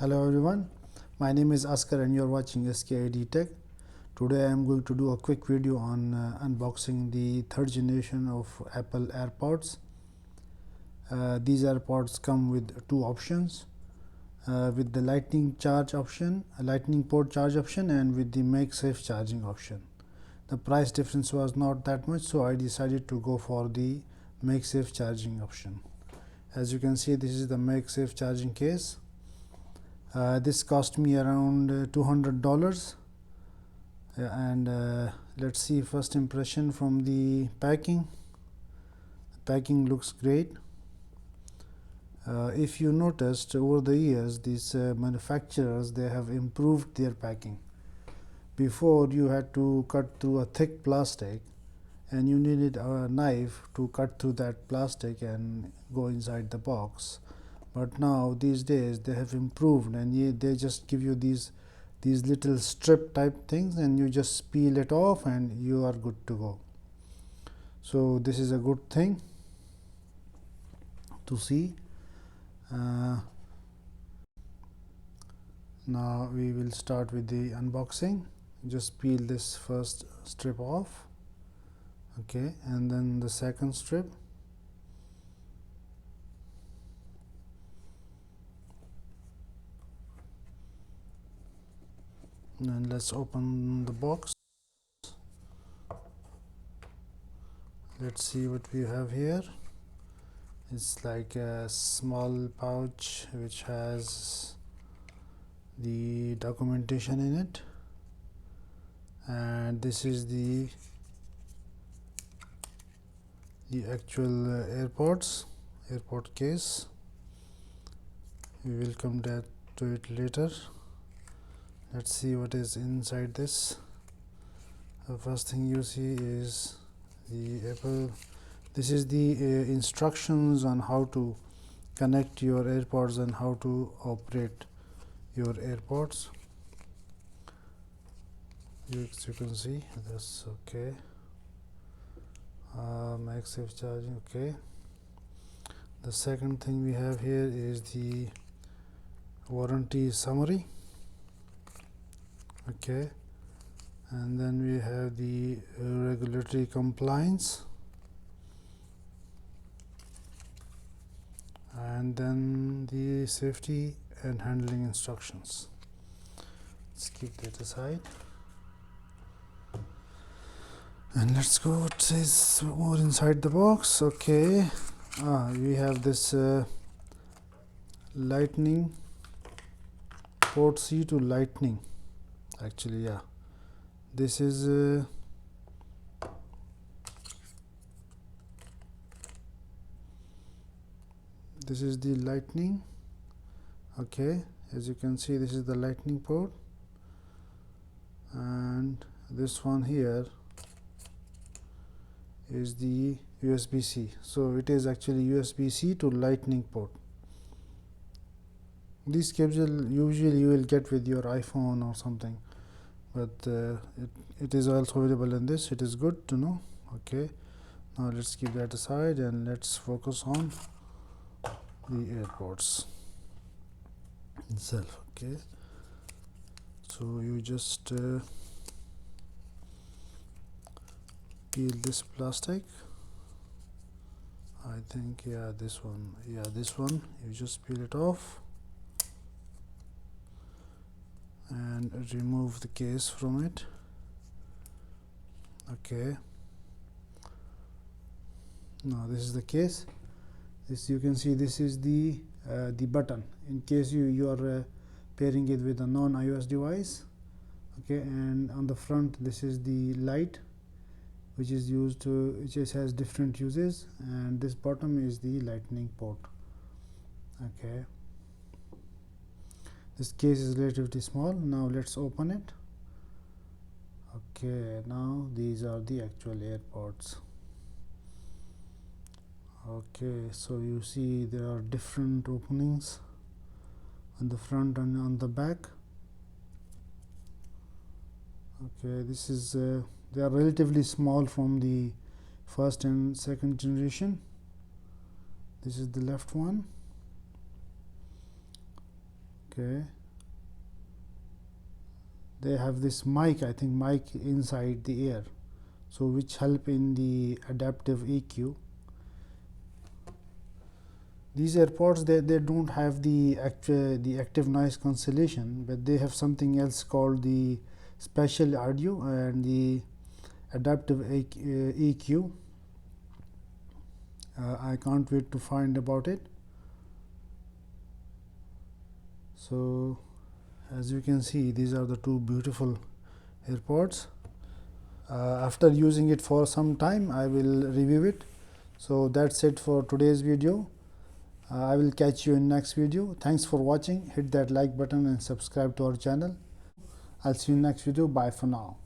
Hello everyone, my name is Askar and you are watching SKID Tech. Today I am going to do a quick video on unboxing the third generation of Apple Airpods. These Airpods come with two options, with the lightning port charge option, and with the MagSafe charging option. The price difference was not that much, so I decided to go for the MagSafe charging option. As you can see, this is the MagSafe charging case. This cost me around $200, and let's see first impression from the packing. The packing looks great. If you noticed, over the years these manufacturers, they have improved their packing. Before, you had to cut through a thick plastic and you needed a knife to cut through that plastic and go inside the box. But now these days they have improved, and they just give you these little strip type things, and you just peel it off and you are good to go. So this is a good thing to see. Now we will start with the unboxing. Just peel this first strip off, okay, and then the second strip. And let's open the box. Let's see what we have here. It's like a small pouch which has the documentation in it, and this is the actual AirPod case. We will come back to it later. Let's see what is inside this. The first thing you see is the Apple. This is the instructions on how to connect your AirPods and how to operate your AirPods. You can see this. Okay. MagSafe charging. Okay. The second thing we have here is the warranty summary. Okay. And then we have the regulatory compliance, and then the safety and handling instructions. Let's keep that aside, and let's go what says more inside the box. Okay, we have this lightning port C to lightning. Actually, yeah, this is the lightning. Okay, as you can see, this is the lightning port, and this one here is the USB-C. So it is actually USB-C to lightning port. These cables usually you will get with your iPhone or something, but it is also available in this. It is good to know. Okay, now let's keep that aside and let's focus on the AirPods itself. Okay, so you just peel this plastic. I think, yeah, this one. You just peel it off and remove the case from it. Okay, now this is the case. This, you can see, this is the button in case you are pairing it with a non-iOS device. Okay, and on the front this is the light, which is used to, which has different uses, and this bottom is the lightning port. Okay, this case is relatively small. Now let's open it. Okay, now these are the actual AirPods. Okay, so you see there are different openings on the front and on the back. Okay, this is they are relatively small from the first and second generation. This is the left one. Okay, they have this mic, I think mic inside the ear, so which help in the adaptive EQ. These AirPods, they don't have the active noise cancellation, but they have something else called the spatial audio and the adaptive EQ. I can't wait to find about it. So as you can see, these are the two beautiful AirPods. After using it for some time, I will review it. So that's it for today's video. I will catch you in next video. Thanks for watching. Hit that like button and subscribe to our channel. I'll see you in next video. Bye for now.